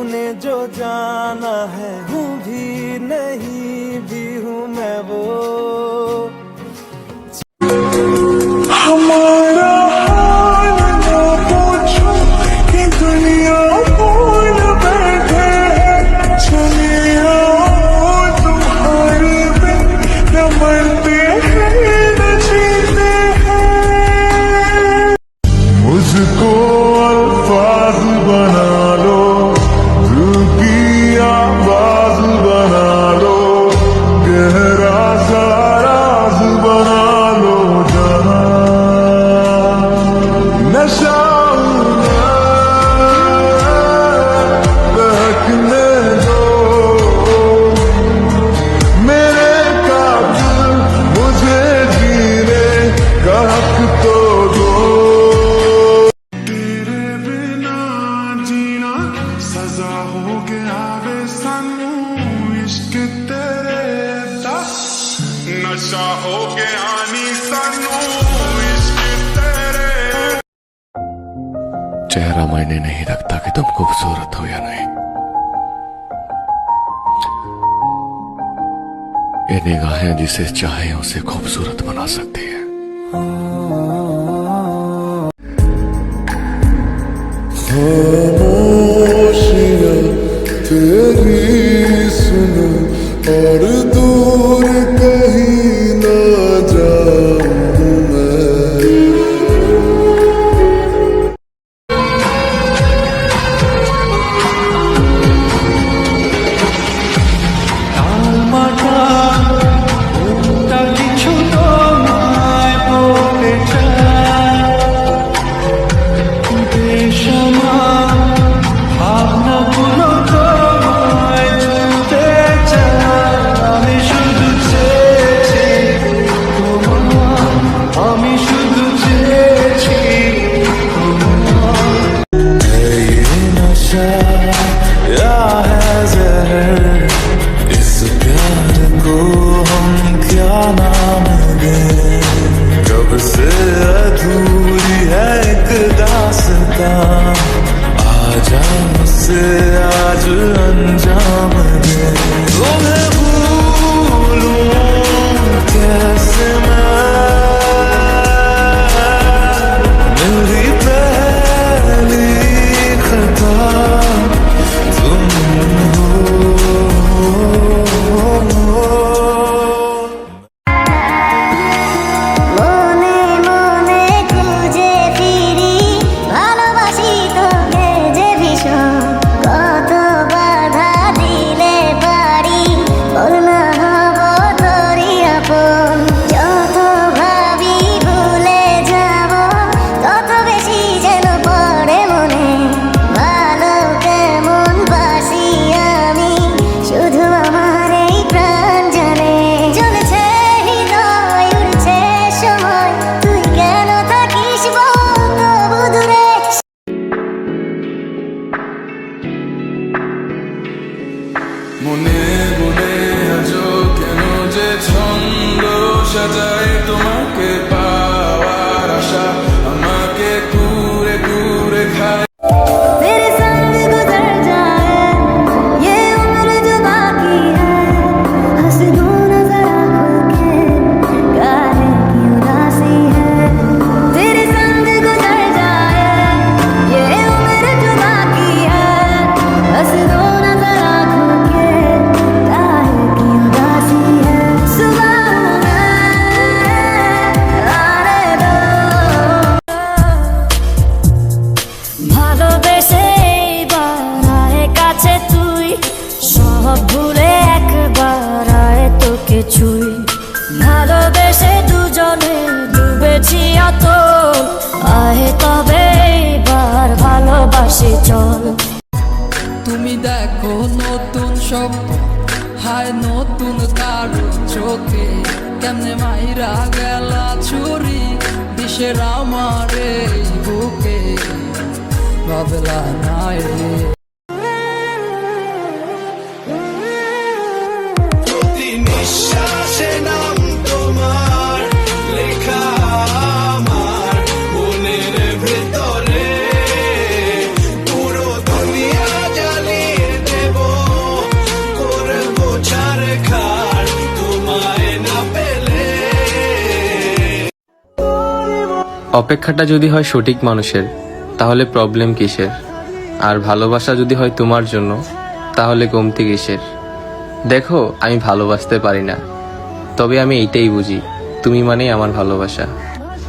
तूने जो जाना है हूँ भी नहीं भी हूँ मैं वो। हमारा हाल ना पूछो कि दुनिया भूल बैठे हैं, चले आओ तुम्हारे बिन न मरते हैं न जीते हैं। मुझको अल्फाज बना लो, दिल की आवाज बना लो, गहरा सा राज बना लो जाना। नशा बहकने दो मेरे कातिल, मुझे जीने का हक तो दो। तेरे बिना जीना सजा हो गया वे सानू, इश्क तेरे दा नशा हो गया नी सानू, इश्क तेरे। चेहरा मायने नहीं रखता कि तुम खूबसूरत हो या नहीं, ये निगाहें जिसे चाहे उसे खूबसूरत बना सकती है। खामोशियाँ तेरी सुनो और दूर कहीं ना जाऊं मैं। টালমাটা মনটা কিছু তোমায় বলতে চায়, বেসামাল ভাবনাগুলো তোমায় ছুঁতে চায়। আমি শুধু চেয়েছি তোমার, আমি শুধু চেয়েছি তোমার। ये नशा या है जहर, इस प्यार को हम क्या नाम दें। कब से अधूरी है एक दास्तां, आजा मुझसे आज अंजाम दे। तुम्हें भूलूं कैसे मैं, मेरी पहली खता तुम हो। মনে মনে খুঁজে ফিরি, ভালোবাসি তোকে যে ভীষণ। কত বাধা দিলে পারি, বল না হব তোরই আপন। যত ভাবি ভুলে যাব, তত বেশি যেন পড়ে মনে। ভালো কেমন বাসি আমি, শুধু আমার এই প্রাণ জানে। চলেছে হৃদয়, উড়ছে সময়, তুই কেন থাকিস বল তবু দূরে। মনে মনে আজো কেন যে ছন্দ সাজায় তোমাকে পাওয়ার আশা, আমাকে কুরে কুরে খায়। तेरे संग गुजर जाए ये उम्र जो बाकी है, हंस दो नजर आँखों के, काहे की उदासी है। तेरे संग गुजर जाए ये उम्र जो बाकी है, हंस दो नजर आँखों के, काहे की उदासी है। सुबह आने दो। ভালোবেসে এইবার আয় কাছে তুই, সব ভুলে একবার আয় তোকে ছুই। ভালোবেসে দুজনে ডুবেছি অত, আয় তবে এইবার ভালোবাসি চল। তুমি দেখো নতুন স্বপ্ন, হায় নতুন কারো চোখে, কেমনে মাইরা গেলা ছুরি দিশের আমার এই বুকে, ভাবলা নাই রে। প্রতি নিঃশ্বাসে নাম তোমার লেখা আমার মনের ভেতরে, পুরো দুনিয়া জ্বালিয়ে অপেক্ষাটা যদি হয় সঠিক মানুষের, তাহলে প্রবলেম কিসের? আর ভালোবাসা যদি হয় তোমার জন্য, তাহলে কমতি কিসের? দেখো, আমি ভালোবাসতে পারি না, তবে আমি এইটাই বুঝি, তুমি মানেই আমার ভালোবাসা।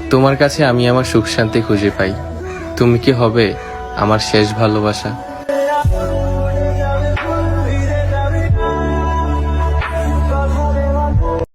তোমার কাছে আমি আমার সুখ শান্তি খুঁজে পাই। তুমি কি হবে আমার শেষ ভালোবাসা?